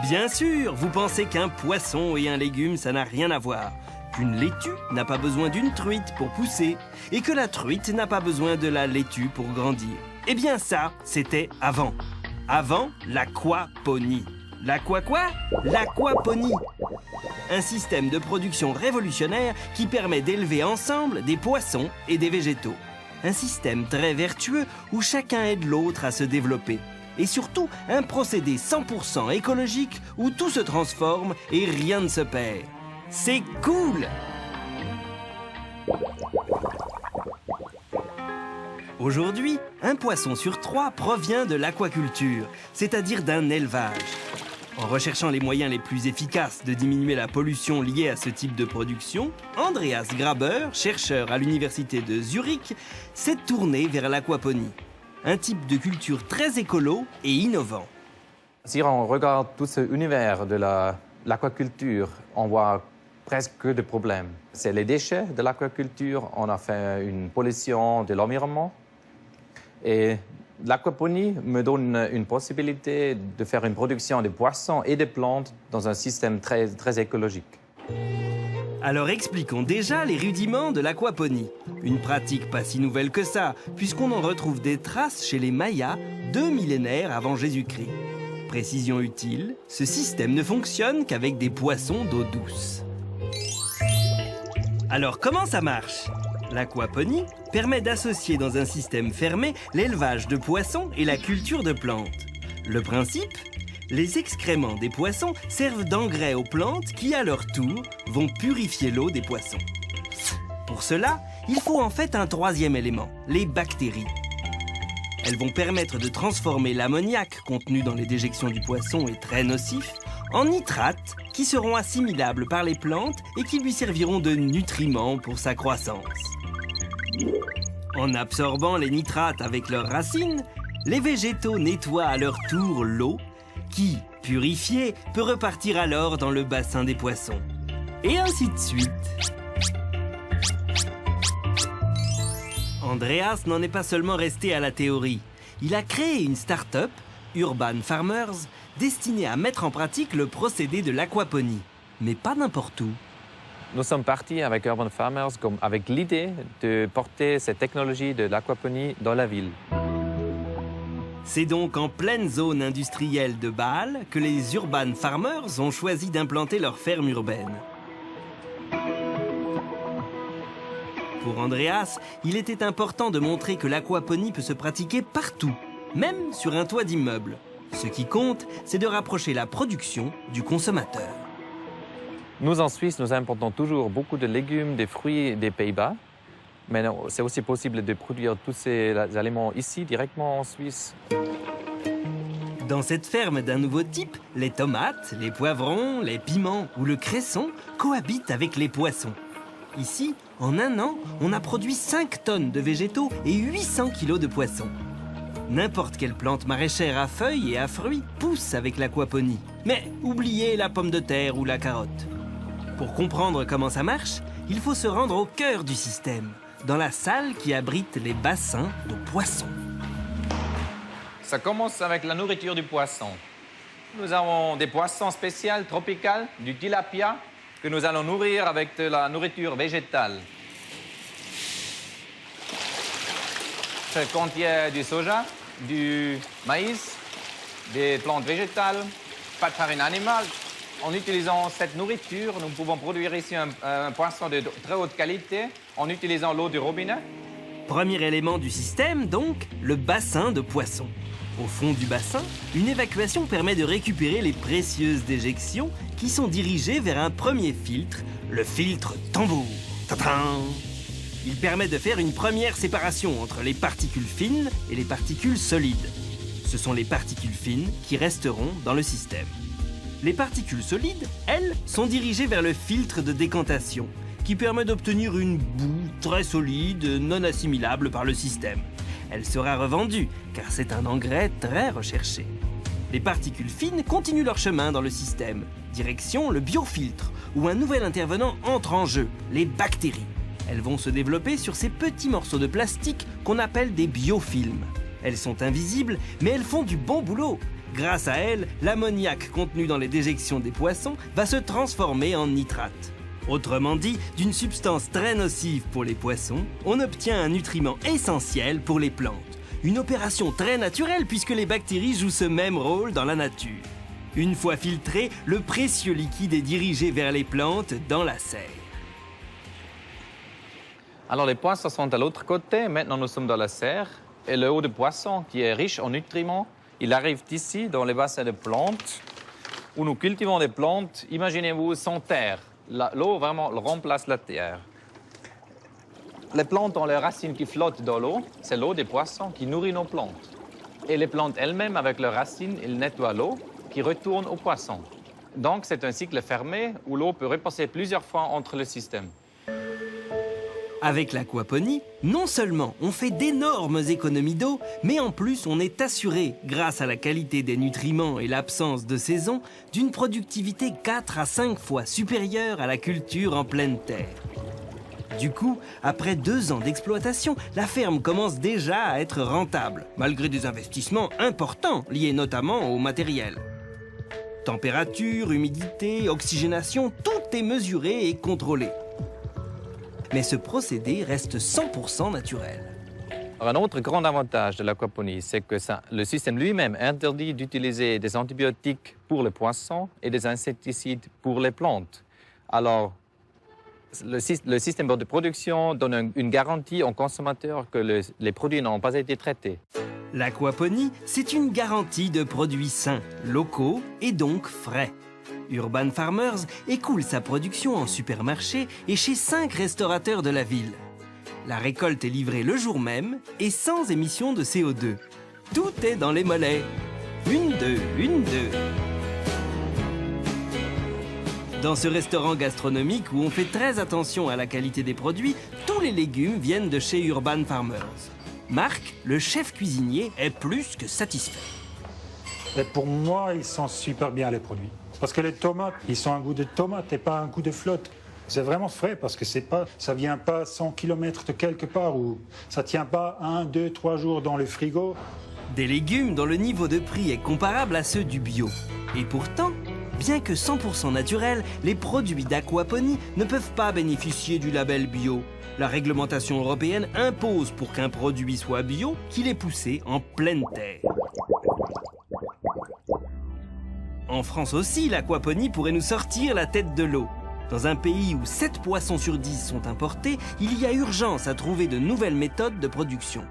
Bien sûr, vous pensez qu'un poisson et un légume, ça n'a rien à voir. Qu'une laitue n'a pas besoin d'une truite pour pousser et que la truite n'a pas besoin de la laitue pour grandir. Eh bien ça, c'était avant. Avant l'aquaponie. Quoi? L'aquaponie. Un système de production révolutionnaire qui permet d'élever ensemble des poissons et des végétaux. Un système très vertueux où chacun aide l'autre à se développer. Et surtout, un procédé 100% écologique où tout se transforme et rien ne se perd. C'est cool! Aujourd'hui, un poisson sur 3 provient de l'aquaculture, c'est-à-dire d'un élevage. En recherchant les moyens les plus efficaces de diminuer la pollution liée à ce type de production, Andreas Graber, chercheur à l'université de Zurich, s'est tourné vers l'aquaponie. Un type de culture très écolo et innovant. Si on regarde tout cet univers de l'aquaculture, on voit presque des problèmes. C'est les déchets de l'aquaculture, on a fait une pollution de l'environnement. Et l'aquaponie me donne une possibilité de faire une production de poissons et de plantes dans un système très, très écologique. Alors expliquons déjà les rudiments de l'aquaponie. Une pratique pas si nouvelle que ça, puisqu'on en retrouve des traces chez les Mayas 2 millénaires avant Jésus-Christ. Précision utile, ce système ne fonctionne qu'avec des poissons d'eau douce. Alors comment ça marche? L'aquaponie permet d'associer dans un système fermé l'élevage de poissons et la culture de plantes. Le principe? Les excréments des poissons servent d'engrais aux plantes qui, à leur tour, vont purifier l'eau des poissons. Pour cela, il faut en fait un troisième élément, les bactéries. Elles vont permettre de transformer l'ammoniac contenu dans les déjections du poisson et très nocif en nitrates qui seront assimilables par les plantes et qui lui serviront de nutriments pour sa croissance. En absorbant les nitrates avec leurs racines, les végétaux nettoient à leur tour l'eau qui, purifiée, peut repartir alors dans le bassin des poissons. Et ainsi de suite. Andreas n'en est pas seulement resté à la théorie. Il a créé une start-up, Urban Farmers, destinée à mettre en pratique le procédé de l'aquaponie. Mais pas n'importe où. Nous sommes partis avec Urban Farmers avec l'idée de porter cette technologie de l'aquaponie dans la ville. C'est donc en pleine zone industrielle de Bâle que les Urban Farmers ont choisi d'implanter leur ferme urbaine. Pour Andreas, il était important de montrer que l'aquaponie peut se pratiquer partout, même sur un toit d'immeuble. Ce qui compte, c'est de rapprocher la production du consommateur. Nous, en Suisse, nous importons toujours beaucoup de légumes, des fruits des Pays-Bas. Mais c'est aussi possible de produire tous ces aliments ici, directement en Suisse. Dans cette ferme d'un nouveau type, les tomates, les poivrons, les piments ou le cresson cohabitent avec les poissons. Ici, en un an, on a produit 5 tonnes de végétaux et 800 kilos de poissons. N'importe quelle plante maraîchère à feuilles et à fruits pousse avec l'aquaponie. Mais oubliez la pomme de terre ou la carotte. Pour comprendre comment ça marche, il faut se rendre au cœur du système, dans la salle qui abrite les bassins de poissons. Ça commence avec la nourriture du poisson. Nous avons des poissons spéciaux, tropicaux, du tilapia, que nous allons nourrir avec de la nourriture végétale. Ça contient du soja, du maïs, des plantes végétales, pas de farine animale. En utilisant cette nourriture, nous pouvons produire ici un poisson de très haute qualité en utilisant l'eau du robinet. Premier élément du système, donc, le bassin de poissons. Au fond du bassin, une évacuation permet de récupérer les précieuses déjections qui sont dirigées vers un premier filtre, le filtre tambour. Tadam! Il permet de faire une première séparation entre les particules fines et les particules solides. Ce sont les particules fines qui resteront dans le système. Les particules solides, elles, sont dirigées vers le filtre de décantation, qui permet d'obtenir une boue très solide, non assimilable par le système. Elle sera revendue, car c'est un engrais très recherché. Les particules fines continuent leur chemin dans le système, direction le biofiltre, où un nouvel intervenant entre en jeu, les bactéries. Elles vont se développer sur ces petits morceaux de plastique qu'on appelle des biofilms. Elles sont invisibles, mais elles font du bon boulot. Grâce à elle, l'ammoniac contenu dans les déjections des poissons va se transformer en nitrate. Autrement dit, d'une substance très nocive pour les poissons, on obtient un nutriment essentiel pour les plantes. Une opération très naturelle puisque les bactéries jouent ce même rôle dans la nature. Une fois filtré, le précieux liquide est dirigé vers les plantes dans la serre. Alors les poissons sont à l'autre côté, maintenant nous sommes dans la serre. Et le eau de poisson, qui est riche en nutriments, il arrive ici, dans les bassins de plantes, où nous cultivons des plantes, imaginez-vous, sans terre. L'eau vraiment remplace la terre. Les plantes ont les racines qui flottent dans l'eau, c'est l'eau des poissons qui nourrit nos plantes. Et les plantes elles-mêmes, avec leurs racines, ils nettoient l'eau qui retourne aux poissons. Donc c'est un cycle fermé où l'eau peut repasser plusieurs fois entre le système. Avec l'aquaponie, non seulement on fait d'énormes économies d'eau, mais en plus on est assuré, grâce à la qualité des nutriments et l'absence de saison, d'une productivité 4 à 5 fois supérieure à la culture en pleine terre. Du coup, après 2 ans d'exploitation, la ferme commence déjà à être rentable, malgré des investissements importants liés notamment au matériel. Température, humidité, oxygénation, tout est mesuré et contrôlé. Mais ce procédé reste 100% naturel. Alors, un autre grand avantage de l'aquaponie, c'est que le système lui-même interdit d'utiliser des antibiotiques pour les poissons et des insecticides pour les plantes. Alors, le système de production donne une garantie aux consommateurs que les produits n'ont pas été traités. L'aquaponie, c'est une garantie de produits sains, locaux et donc frais. Urban Farmers écoule sa production en supermarché et chez 5 restaurateurs de la ville. La récolte est livrée le jour même et sans émission de CO2. Tout est dans les mollets. 1, 2, 1, 2. Dans ce restaurant gastronomique où on fait très attention à la qualité des produits, tous les légumes viennent de chez Urban Farmers. Marc, le chef cuisinier, est plus que satisfait. Et pour moi, ils sont super bien les produits. Parce que les tomates, ils ont un goût de tomate et pas un goût de flotte. C'est vraiment frais parce que ça ne vient pas 100 km de quelque part ou ça ne tient pas 1, 2, 3 jours dans le frigo. Des légumes dont le niveau de prix est comparable à ceux du bio. Et pourtant, bien que 100% naturels, les produits d'aquaponie ne peuvent pas bénéficier du label bio. La réglementation européenne impose pour qu'un produit soit bio qu'il est poussé en pleine terre. En France aussi, l'aquaponie pourrait nous sortir la tête de l'eau. Dans un pays où 7 poissons sur 10 sont importés, il y a urgence à trouver de nouvelles méthodes de production.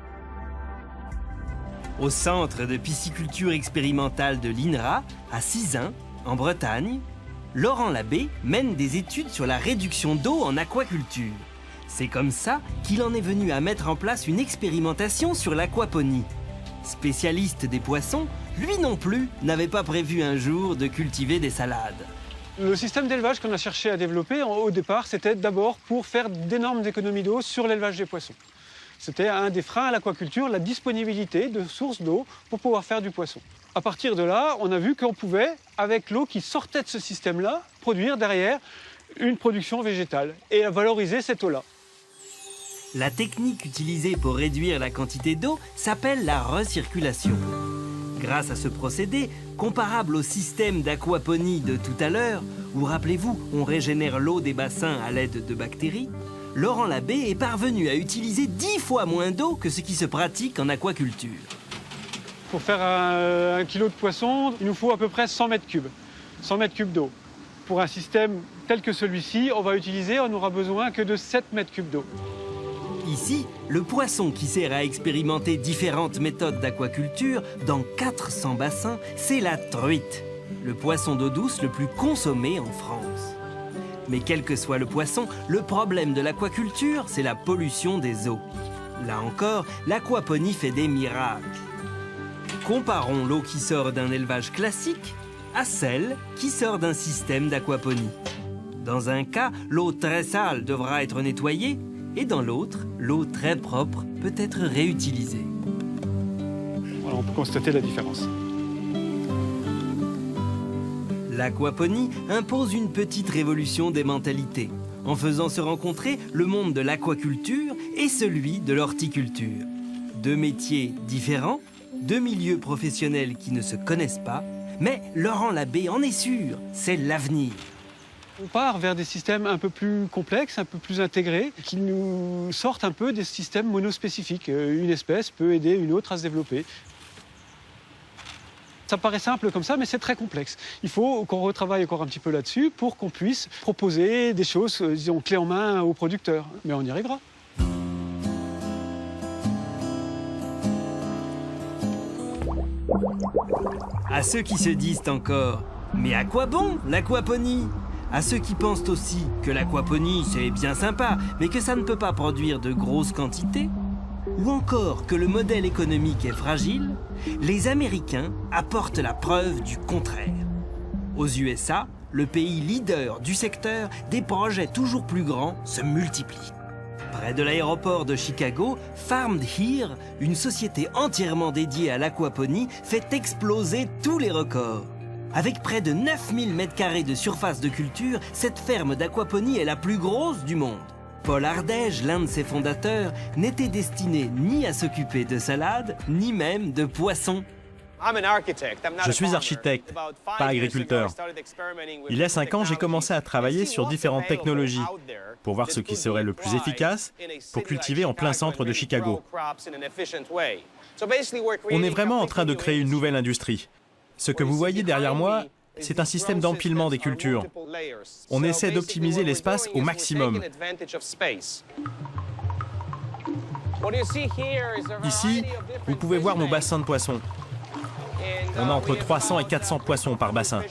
Au centre de pisciculture expérimentale de l'INRA, à Sizun, en Bretagne, Laurent Labbé mène des études sur la réduction d'eau en aquaculture. C'est comme ça qu'il en est venu à mettre en place une expérimentation sur l'aquaponie. Spécialiste des poissons, lui non plus n'avait pas prévu un jour de cultiver des salades. Le système d'élevage qu'on a cherché à développer au départ, c'était d'abord pour faire d'énormes économies d'eau sur l'élevage des poissons. C'était un des freins à l'aquaculture, la disponibilité de sources d'eau pour pouvoir faire du poisson. À partir de là, on a vu qu'on pouvait, avec l'eau qui sortait de ce système-là, produire derrière une production végétale et valoriser cette eau-là. La technique utilisée pour réduire la quantité d'eau s'appelle la recirculation. Grâce à ce procédé, comparable au système d'aquaponie de tout à l'heure, où, rappelez-vous, on régénère l'eau des bassins à l'aide de bactéries, Laurent Labbé est parvenu à utiliser 10 fois moins d'eau que ce qui se pratique en aquaculture. Pour faire un kilo de poisson, il nous faut à peu près 100 mètres cubes. 100 mètres cubes d'eau. Pour un système tel que celui-ci, on n'aura besoin que de 7 mètres cubes d'eau. Ici, le poisson qui sert à expérimenter différentes méthodes d'aquaculture dans 400 bassins, c'est la truite, le poisson d'eau douce le plus consommé en France. Mais quel que soit le poisson, le problème de l'aquaculture, c'est la pollution des eaux. Là encore, l'aquaponie fait des miracles. Comparons l'eau qui sort d'un élevage classique à celle qui sort d'un système d'aquaponie. Dans un cas, l'eau très sale devra être nettoyée, et dans l'autre, l'eau très propre peut être réutilisée. Voilà, on peut constater la différence. L'aquaponie impose une petite révolution des mentalités, en faisant se rencontrer le monde de l'aquaculture et celui de l'horticulture. 2 métiers différents, deux milieux professionnels qui ne se connaissent pas, mais Laurent Labbé en est sûr, c'est l'avenir. On part vers des systèmes un peu plus complexes, un peu plus intégrés, qui nous sortent un peu des systèmes monospécifiques. Une espèce peut aider une autre à se développer. Ça paraît simple comme ça, mais c'est très complexe. Il faut qu'on retravaille encore un petit peu là-dessus pour qu'on puisse proposer des choses, disons, clés en main aux producteurs. Mais on y arrivera. À ceux qui se disent encore « Mais à quoi bon l'aquaponie ?» À ceux qui pensent aussi que l'aquaponie c'est bien sympa, mais que ça ne peut pas produire de grosses quantités, ou encore que le modèle économique est fragile, les Américains apportent la preuve du contraire. Aux USA, le pays leader du secteur, des projets toujours plus grands se multiplient. Près de l'aéroport de Chicago, Farmed Here, une société entièrement dédiée à l'aquaponie, fait exploser tous les records. Avec près de 9000 m² de surface de culture, cette ferme d'aquaponie est la plus grosse du monde. Paul Ardège, l'un de ses fondateurs, n'était destiné ni à s'occuper de salades, ni même de poissons. Je suis architecte, pas agriculteur. Il y a 5 ans, j'ai commencé à travailler sur différentes technologies pour voir ce qui serait le plus efficace pour cultiver en plein centre de Chicago. On est vraiment en train de créer une nouvelle industrie. Ce que vous voyez derrière moi, c'est un système d'empilement des cultures. On essaie d'optimiser l'espace au maximum. Ici, vous pouvez voir nos bassins de poissons. On a entre 300 et 400 poissons par bassin.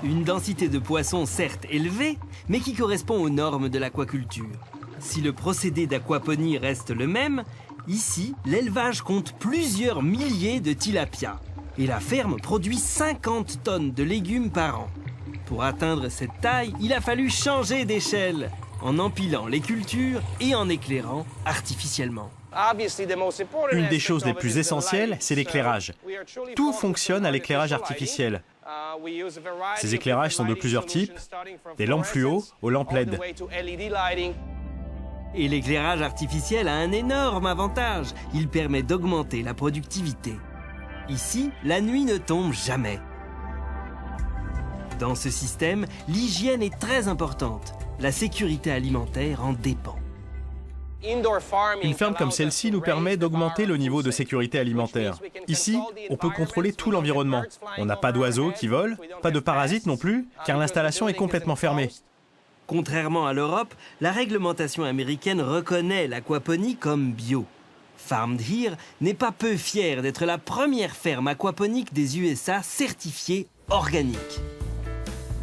Une densité de poissons certes élevée, mais qui correspond aux normes de l'aquaculture. Si le procédé d'aquaponie reste le même, ici, l'élevage compte plusieurs milliers de tilapias. Et la ferme produit 50 tonnes de légumes par an. Pour atteindre cette taille, il a fallu changer d'échelle, en empilant les cultures et en éclairant artificiellement. Une des choses les plus essentielles, c'est l'éclairage. Tout fonctionne à l'éclairage artificiel. Ces éclairages sont de plusieurs types, des lampes fluo aux lampes LED. Et l'éclairage artificiel a un énorme avantage. Il permet d'augmenter la productivité. Ici, la nuit ne tombe jamais. Dans ce système, l'hygiène est très importante. La sécurité alimentaire en dépend. Une ferme comme celle-ci nous permet d'augmenter le niveau de sécurité alimentaire. Ici, on peut contrôler tout l'environnement. On n'a pas d'oiseaux qui volent, pas de parasites non plus, car l'installation est complètement fermée. Contrairement à l'Europe, la réglementation américaine reconnaît l'aquaponie comme bio. Farmed Here n'est pas peu fière d'être la première ferme aquaponique des USA certifiée organique.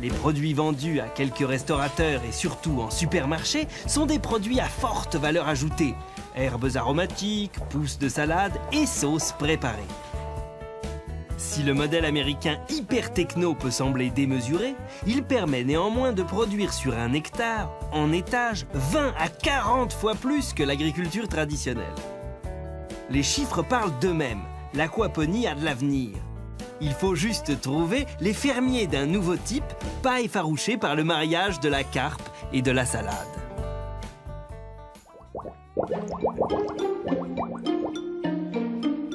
Les produits vendus à quelques restaurateurs et surtout en supermarché sont des produits à forte valeur ajoutée. Herbes aromatiques, pousses de salade et sauces préparées. Si le modèle américain hyper techno peut sembler démesuré, il permet néanmoins de produire sur un hectare, en étage, 20 à 40 fois plus que l'agriculture traditionnelle. Les chiffres parlent d'eux-mêmes. L'aquaponie a de l'avenir. Il faut juste trouver les fermiers d'un nouveau type, pas effarouchés par le mariage de la carpe et de la salade.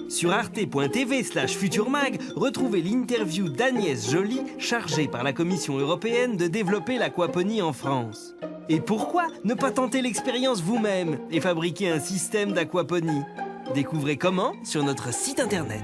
Sur arte.tv/futurmag, retrouvez l'interview d'Agnès Joly, chargée par la Commission européenne de développer l'aquaponie en France. Et pourquoi ne pas tenter l'expérience vous-même et fabriquer un système d'aquaponie ? Découvrez comment sur notre site internet.